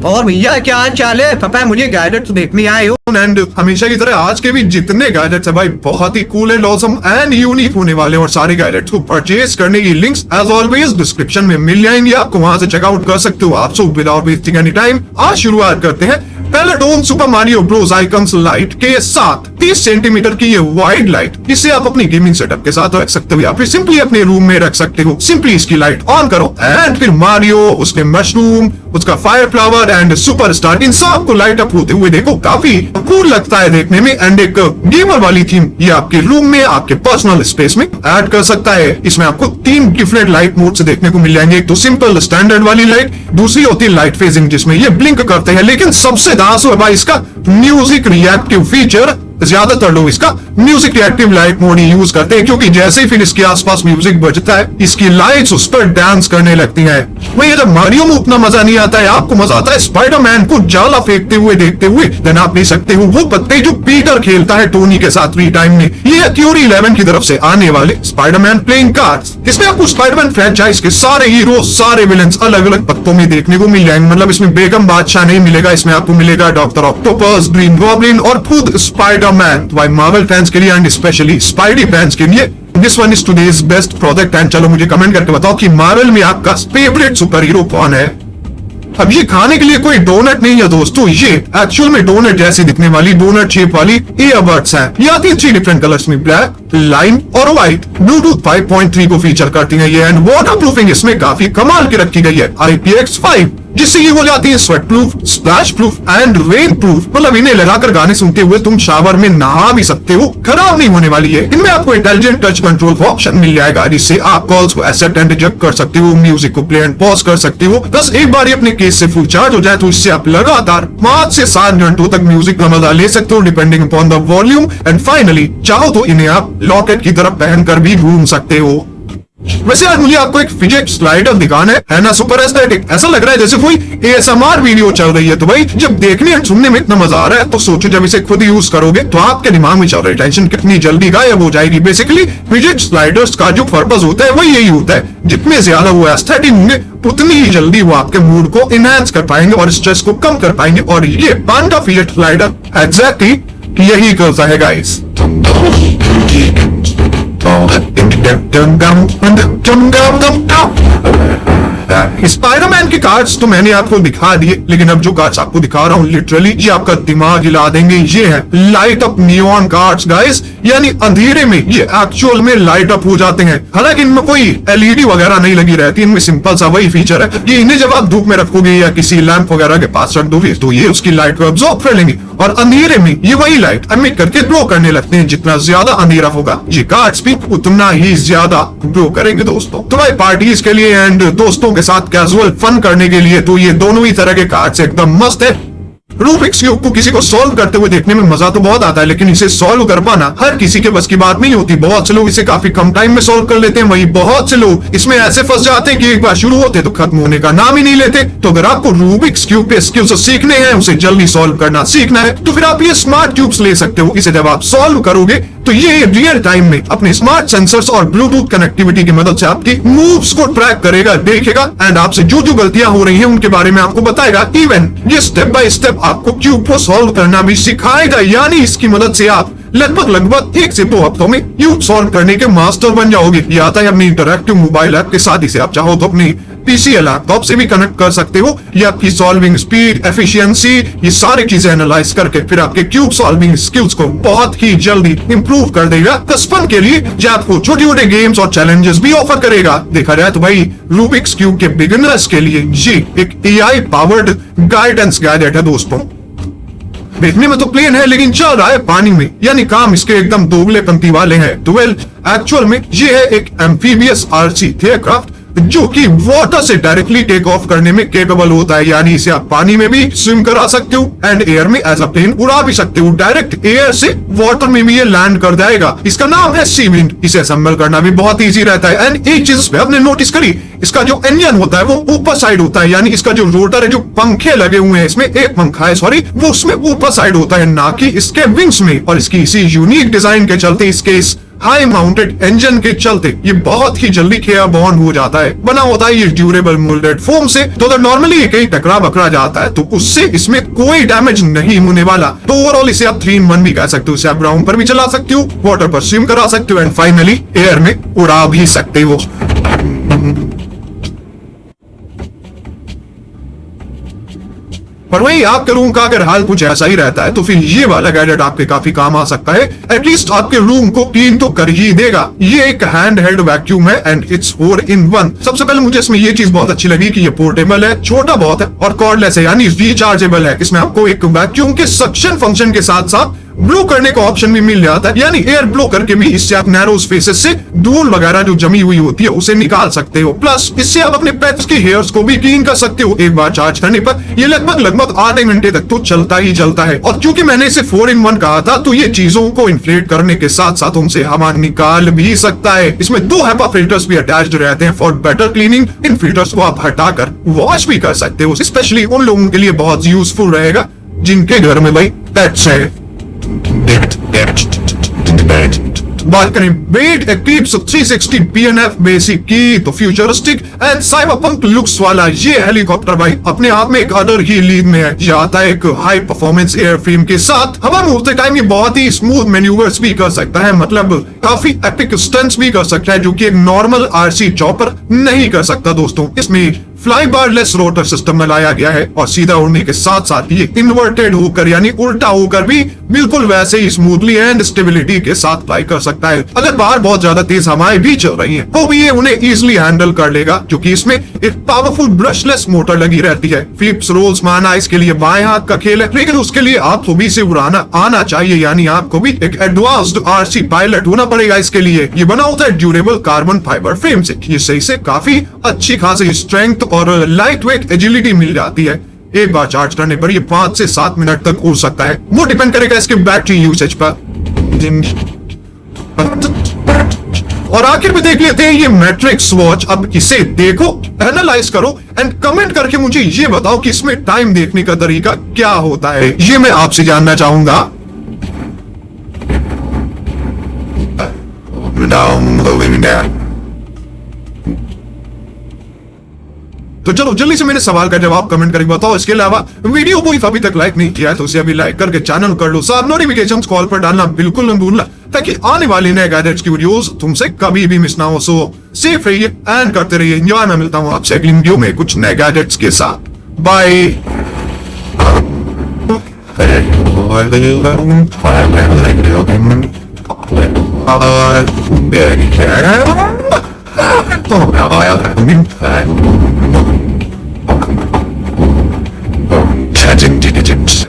और भैया क्या हाल चाल है? पता है मुझे गैजेट तो देखने आए हो एंड हमेशा की तरह आज के भी जितने गैजेट्स है भाई बहुत ही cool and awesome and unique होने वाले और सारे गैजेट्स को परचेज करने की लिंक्स एज ऑलवेज डिस्क्रिप्शन में मिल जाएंगे, आपको वहां से चेकआउट कर सकते हो आप। So without wasting any time आज शुरुआत करते हैं Peloton super Mario Bros icons light के साथ 30 सेंटीमीटर की ये वाइड लाइट। इससे आप अपनी गेमिंग सेटअप के साथ रख सकते हो या फिर सिंपली अपने रूम में रख सकते हो। सिंपली इसकी लाइट ऑन करो एंड फिर मारियो, उसके मशरूम, उसका फायर फ्लावर एंड सुपरस्टार इन सब को लाइट अप होते हुए देखो, काफी कूल लगता है देखने में। एंड एक गेमर वाली थीम ये आपके रूम में, आपके पर्सनल स्पेस में ऐड कर सकता है। इसमें आपको 3 डिफरेंट लाइट मोड्स देखने को मिल जाएंगे। एक तो सिंपल स्टैंडर्ड वाली लाइट, दूसरी होती है लाइट फेजिंग जिसमें ये ब्लिंक करते हैं, लेकिन सबसे दास है भाई इसका म्यूजिक रिएक्टिव फीचर। ज्यादातर लोग इसका म्यूजिक रिएक्टिव लाइट मोड ही यूज करते हैं क्योंकि जैसे ही फिर इसके आसपास म्यूजिक बजता है इसकी लाइट्स उस पर डांस करने लगती हैं। वही जब मारियो में उतना मजा नहीं आता है, आपको मजा आता है स्पाइडरमैन को जाला फेंकते हुए देखते हुए। देन आप ले सकते हो वो पत्ते जो पीटर खेलता है टोनी के साथ फ्री टाइम में। ये थ्योरी 11 की तरफ से आने वाले स्पाइडरमैन प्लेइंग कार्ड्स। इसमें आपको स्पाइडरमैन फ्रेंचाइज के सारे हीरो, सारे विलेंस अलग अलग पत्तों में देखने को मिल जाएंगे। मतलब इसमें बेगम बादशाह नहीं मिलेगा, इसमें आपको मिलेगा डॉक्टर ऑक्टोपस, ग्रीन गॉब्लिन और खुद स्पाइडरमैन। मार्वल फैंस के लिए एंड स्पेशली स्पाइडी फैंस के लिए this one is today's best product. And चलो मुझे कमेंट करके बताओ कि मार्वल में आपका फेवरेट सुपर हीरो कौन है। अब ये खाने के लिए कोई डोनट नहीं है दोस्तों, ये एक्चुअल में डोनट जैसी दिखने वाली डोनट शेप वाली ईयरबड्स है। ये आती है 3 डिफरेंट कलर्स में, ब्लैक, लाइम और व्हाइट। ब्लूटूथ 5.3 को फीचर करती है ये एंड वाटर प्रूफिंग इसमें काफी कमाल की रखी गई है, IPX5, जिससे ये हो जाती है sweat proof, splash proof and rain proof. मतलब इन्हें लगाकर गाने सुनते हुए तुम शावर में नहा भी सकते हो, खराब नहीं होने वाली है। इनमें आपको इंटेलिजेंट टच कंट्रोल का ऑप्शन मिल जाएगा जिससे आप कॉल्स को एक्सेप्ट एंड रिजेक्ट कर सकते हो, म्यूजिक को प्ले एंड पॉज कर सकते हो। बस एक बार अपने केस से फुल चार्ज हो जाए तो इससे आप लगातार 5 से 7 घंटों तक म्यूजिक का मजा ले सकते हो depending upon the volume. And finally चाहो तो इन्हें आप लॉकेट की तरफ पहनकर भी घूम सकते हो। वैसे आज मुझे आपको एक फिजेट स्लाइडर दिखाना है ना, सुपर एस्थेटिक। ऐसा लग रहा है जैसे कोई ASMR वीडियो चल रही है। तो भाई जब देखने और सुनने में इतना मजा आ रहा है तो सोचो जब इसे खुद यूज करोगे तो आपके दिमाग में चल रही टेंशन कितनी जल्दी गायब हो जाएगी। बेसिकली फिजेट स्लाइडर्स का जो पर्पस होता है वही यही होता है, जितने ज्यादा वो एस्थेटिक होंगे उतनी ही जल्दी वो आपके मूड को इनहैंस कर पाएंगे और स्ट्रेस को कम कर पाएंगे। और ये पांडा फिजेट स्लाइडर एग्जैक्टली यही करता है गाइस। स्पाइडरमैन के कार्ड्स तो मैंने आपको दिखा दिए, लेकिन अब जो कार्ड्स आपको दिखा रहा हूँ लिटरली ये आपका दिमाग हिला देंगे। ये है light up neon cards guys, यानी अंधेरे में ये एक्चुअल में लाइट अप हो जाते हैं। हालांकि इनमें कोई LED वगैरह नहीं लगी रहती, इनमें सिंपल सा वही फीचर है कि इन्हें जब आप धूप में रखोगे या किसी लैंप वगैरह के पास रख दोगे तो ये उसकी लाइट को अब्सॉर्ब कर लेंगे और अंधेरे में ये वही लाइट एमिट करके ग्लो करने लगते हैं। जितना ज्यादा अंधेरा होगा ये कार्ड्स भी उतना ही ज्यादा ग्लो करेंगे दोस्तों। तो भाई पार्टीज के लिए एंड दोस्तों के साथ कैजुअल फन करने के लिए तो ये दोनों ही तरह के कार्ड्स एकदम मस्त है। रूबिक्स क्यूब को किसी को सॉल्व करते हुए देखने में मजा तो बहुत आता है, लेकिन इसे सॉल्व कर पाना हर किसी के बस की बात नहीं होती। बहुत से लोग इसे काफी कम टाइम में सॉल्व कर लेते हैं, वही बहुत से लोग इसमें ऐसे फंस जाते हैं कि एक बार शुरू होते तो खत्म होने का नाम ही नहीं लेते। तो अगर आपको रूबिक्स क्यूब के स्किल्स सीखने हैं, उसे जल्दी सॉल्व करना सीखना है, तो फिर आप ये स्मार्ट क्यूब्स ले सकते हो। इसे जब आप सॉल्व करोगे तो ये रियल टाइम में अपने स्मार्ट सेंसर्स और ब्लूटूथ कनेक्टिविटी की मदद से आपकी मूव्स को ट्रैक करेगा, देखेगा एंड आपसे जो जो गलतियां हो रही हैं उनके बारे में आपको बताएगा। इवन ये स्टेप बाय स्टेप आपको क्यूब को सॉल्व करना भी सिखाएगा। यानी इसकी मदद से आप लगभग 1 से 2 हफ्तों में क्यूब सॉल्व करने के मास्टर बन जाओगे। ये आता है अपनी इंटरैक्टिव मोबाइल ऐप के साथ। इसे आप चाहो तो अपनी PC या लैपटॉप से भी कनेक्ट कर सकते हो। ये आपकी सॉल्विंग स्पीड, एफिशिएंसी, ये सारी चीजें एनालाइज करके फिर आपके क्यूब सॉल्विंग स्किल्स को बहुत ही जल्दी इंप्रूव कर देगा। फन के लिए जो आपको छोटे छोटे गेम्स और चैलेंजेस भी ऑफर करेगा। देखा जाए तो भाई रूबिक्स क्यूब के बिगिनर्स के लिए ये एक AI पावर्ड गाइडेंस गैजेट है दोस्तों। देखने में तो प्लेन है लेकिन चल रहा है पानी में, यानी काम इसके एकदम दोगले पंक्ति वाले हैं। तो एक्चुअल में ये है एक एम्फीबियस RC एयरक्राफ्ट जो कि वाटर से डायरेक्टली टेक ऑफ करने में केपेबल होता है। यानी इसे आप पानी में भी स्विम करा सकते हो एंड एयर में एज अ प्लेन उड़ा भी सकते हो। डायरेक्ट एयर से वाटर में भी ये लैंड कर जाएगा। इसका नाम है सी विंड। इसे असेंबल करना भी बहुत इजी रहता है। एंड एक चीज पे आपने नोटिस करी, इसका जो इंजन होता है वो ऊपर साइड होता है, यानी इसका जो रोटर है, जो पंखे लगे हुए हैं, इसमें एक पंखा है सॉरी, वो उसमें ऊपर साइड होता है, ना कि इसके विंग्स में। और इसकी इसी यूनिक डिजाइन के चलते इसके इस हाई माउंटेड इंजन के चलते ये बहुत ही जल्दी केयर बॉन्ड हो जाता है। बना होता है ये ड्यूरेबल मोल्डेड फोम से, तो अगर नॉर्मली कहीं टकरा बकरा जाता है तो उससे इसमें कोई डैमेज नहीं होने वाला। तो ओवरऑल इसे आप 3-in-1 भी कह सकते हो। इसे आप ग्राउंड पर भी चला सकते हो, वाटर पर स्विम करा सकते हो एंड फाइनली एयर में उड़ा भी सकते हो। पर वही आपके रूम का अगर हाल कुछ ऐसा ही रहता है तो फिर ये वाला गैजेट आपके काफी काम आ सकता है। एटलीस्ट आपके रूम को क्लीन तो कर ही देगा। ये एक हैंड हेल्ड वैक्यूम है एंड इट्स 4-in-1। सबसे पहले मुझे इसमें ये चीज बहुत अच्छी लगी कि ये पोर्टेबल है, छोटा बहुत है और कॉर्डलेस है, यानी रिचार्जेबल है। इसमें आपको एक वैक्यूम के सक्शन फंक्शन के साथ साथ ब्लो करने का ऑप्शन भी मिल जाता है, यानी एयर ब्लो करके भी इससे आप नैरो स्पेसेस से धूल वगैरह जो जमी हुई होती है उसे निकाल सकते हो। प्लस इससे आप अपने पेट्स के हेयर्स को भी क्लीन कर सकते हो। एक बार चार्ज करने पर ये लगभग आधे घंटे तक तो चलता ही चलता है। और क्योंकि मैंने इसे 4-in-1 कहा था तो ये चीजों को इन्फ्लेट करने के साथ साथ उनसे हवा निकाल भी सकता है। इसमें 2 HEPA फिल्टर्स भी अटैच्ड रहते हैं for better cleaning. In filters को आप हटाकर वॉश भी कर सकते हो। स्पेशली उन लोगों के लिए बहुत यूजफुल रहेगा जिनके घर में भाई पेट्स है। बात करें वेट एक्लिप्स 360 PNF बेसिक की तो फ्यूचरिस्टिक एंड साइबरपंक लुक्स वाला ये हेलीकॉप्टर भाई अपने आप में एक अदर ही लीग में है। ये आता है एक हाई परफॉर्मेंस एयर फ्रेम के साथ। हवा में उड़ते टाइम ये बहुत ही स्मूथ मैन्यूवर्स भी कर सकता है, मतलब काफी एपिक स्टंट्स भी कर सकता है जो कि एक नॉर्मल RC चॉपर नहीं कर सकता। दोस्तों इसमें फ्लाई बारलेस रोटर सिस्टम में लाया गया है और सीधा उड़ने के साथ साथ ये इन्वर्टेड होकर यानी उल्टा होकर भी बिल्कुल वैसे ही स्मूथली एंड स्टेबिलिटी के साथ फ्लाई कर सकता है। अगर बाहर बहुत ज्यादा तेज हवाएं भी चल रही हैं तो भी ये उन्हें इजिली हैंडल कर लेगा, क्योंकि इसमें एक पावरफुल ब्रशलेस मोटर लगी रहती है। फ्लिप्स रोल्स मारना इसके लिए बाएं हाथ का खेल है, लेकिन उसके लिए आपको भी इसे उड़ाना आना चाहिए, यानी आपको भी एक एडवांस्ड RC पायलट होना पड़ेगा इसके लिए। ये बना होता है ड्यूरेबल कार्बन फाइबर फ्रेम से, जिससे इसे काफी अच्छी खासी स्ट्रेंथ और लाइट वेट एजिलिटी मिल जाती है। एक बार चार्ज करने पर ये 5 से 7 मिनट तक उड़ सकता है। वो डिपेंड करेगा इसके बैटरी यूसेज पर। और आखिर में देख लेते हैं ये मैट्रिक्स वॉच। अब इसे देखो, एनालाइज करो एंड कमेंट करके मुझे ये बताओ कि इसमें टाइम देखने का तरीका क्या होता है। ये मैं आपसे जानना चाहूंगा। तो चलो जल्दी से मेरे सवाल का जवाब कमेंट करके बताओ। इसके अलावा वीडियो को अभी तक लाइक नहीं किया है तो उसे अभी लाइक करके चैनल कर लो। साथ नोटिफिकेशंस कॉल पर डालना बिल्कुल न भूलना, ताकि आने वाले नए गैजेट्स की वीडियोस तुमसे कभी भी मिस ना हो। सो सेफ रहिए एंड करते रहिए एंजॉय। मैं मिलता हूँ आपसे अगली वीडियो में कुछ नए गैजेट्स के साथ। बाय। Oh,